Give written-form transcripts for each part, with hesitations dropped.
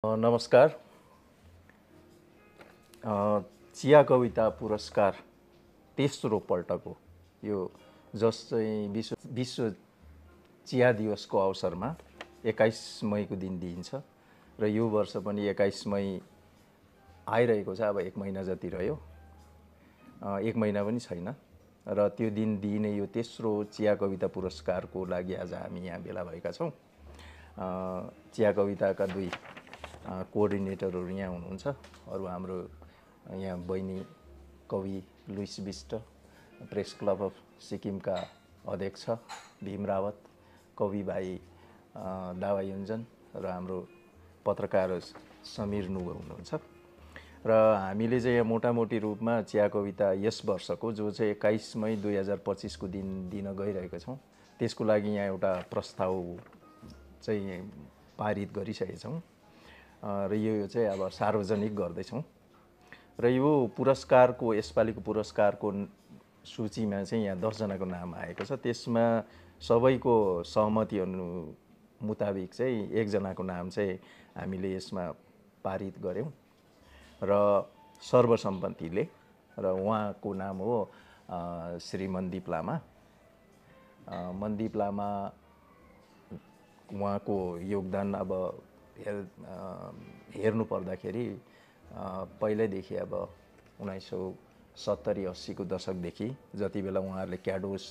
नमस्कार। चिया कविता पुरस्कार तेस्रो पल्टको यो जस चाहिँ विश्व चिया दिवसको अवसरमा 21 मईको दिन दिइन्छ र यो वर्ष पनि 21 मई आइरहेको छ। अब 1 महिना जति रह्यो, 1 महिना पनि छैन र त्यो दिन दिइने यो तेस्रो चिया कविता पुरस्कारको लागि आज हामी यहाँ भेला भएका छौँ। चिया कविताका दुई कोअर्डिनेटरहरू यहाँ हुनुहुन्छ। अरू हाम्रो यहाँ बहिनी कवि Louis Bisht, press club of सिक्किमका अध्यक्ष भीम रावत, कवि भाइ दावा युञ्जन र हाम्रो पत्रकार समीर नुगो हुनुहुन्छ। र हामीले चाहिँ यहाँ मोटामोटी रूपमा चिया कविता यस वर्षको जो चाहिँ 21 मई 2025 को दिन दिन गइरहेका छौँ, त्यसको लागि यहाँ एउटा प्रस्ताव चाहिँ पारित गरिसकेका छौँ र यो चाहिँ अब सार्वजनिक गर्दैछौँ। र यो पुरस्कारको यसपालिको पुरस्कारको सूचीमा चाहिँ यहाँ 10 जनाको नाम आएको छ। त्यसमा सबैको सहमति मुताबिक चाहिँ 1 जनाको नाम चाहिँ हामीले यसमा पारित गऱ्यौँ र सर्वसम्मतिले, र उहाँको नाम हो श्री मनदीप लामा। मनदीप लामा उहाँको योगदान अब हेर्नु पर्दाखेरि पहिल्यैदेखि अब 1970-80 को दशकदेखि जति बेला उहाँहरूले क्याडोस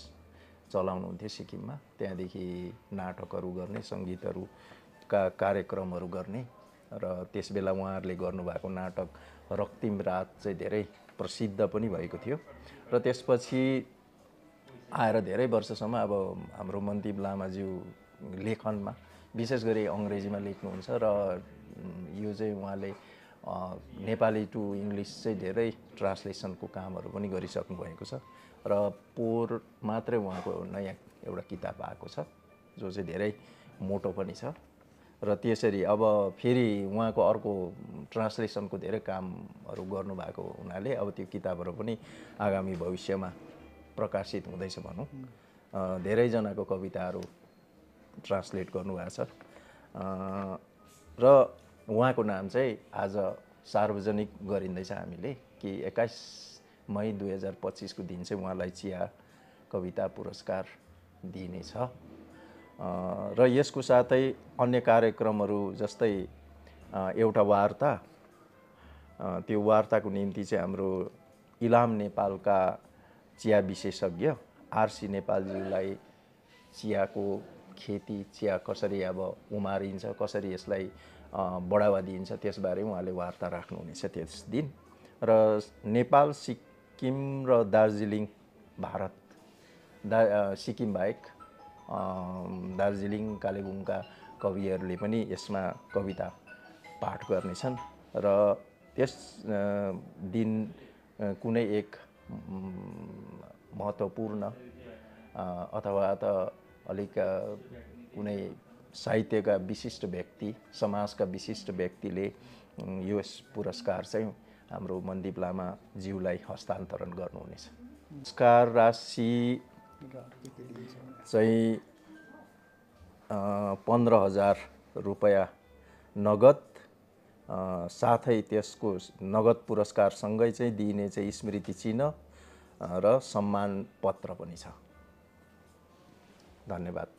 चलाउनुहुन्थ्यो सिक्किममा, त्यहाँदेखि नाटकहरू गर्ने, सङ्गीतहरूका कार्यक्रमहरू गर्ने र त्यस बेला उहाँहरूले गर्नुभएको नाटक रक्तिम रात चाहिँ धेरै प्रसिद्ध पनि भएको थियो। र त्यसपछि आएर धेरै वर्षसम्म अब हाम्रो मनदीप लामाज्यू लेखनमा विशेष गरी अङ्ग्रेजीमा लेख्नुहुन्छ र यो चाहिँ उहाँले नेपाली टु इङ्ग्लिस चाहिँ धेरै ट्रान्सलेसनको कामहरू पनि गरिसक्नु भएको छ र पोहोर मात्रै उहाँको नयाँ एउटा किताब आएको छ जो चाहिँ धेरै मोटो पनि छ। र त्यसरी अब फेरि उहाँको अर्को ट्रान्सलेसनको धेरै कामहरू गर्नुभएको हुनाले अब त्यो किताबहरू पनि आगामी भविष्यमा प्रकाशित हुँदैछ भनौँ। धेरैजनाको कविताहरू ट्रान्सलेट गर्नुभएको छ र उहाँको नाम चाहिँ आज सार्वजनिक गरिँदैछ हामीले कि 21 मई 2025 को दिन चाहिँ उहाँलाई चिया कविता पुरस्कार दिइनेछ। र यसको साथै अन्य कार्यक्रमहरू जस्तै एउटा वार्ता, त्यो वार्ताको निम्ति चाहिँ हाम्रो इलाम नेपालका चिया विशेषज्ञ आरसी नेपालज्यूलाई चियाको खेती, चिया कसरी अब उमारिन्छ, कसरी यसलाई बढावा दिइन्छ त्यसबारे उहाँले वार्ता राख्नुहुनेछ त्यस दिन। र नेपाल, सिक्किम र दार्जिलिङ भारत, सिक्किम बाहेक दार्जिलिङ कालेबुङका कविहरूले पनि यसमा कविता पाठ गर्नेछन् र त्यस दिन कुनै एक महत्त्वपूर्ण अथवा त अलिक कुनै साहित्यका विशिष्ट व्यक्ति, समाजका विशिष्ट व्यक्तिले यस पुरस्कार चाहिँ हाम्रो मनदीप लामा ज्यूलाई हस्तान्तरण गर्नुहुनेछ। पुरस्कार राशि चाहिँ 15,000 रुपैयाँ नगद, साथै त्यसको नगद पुरस्कारसँगै चाहिँ दिइने चाहिँ स्मृति चिह्न र सम्मान पत्र पनि छ। धन्यवाद।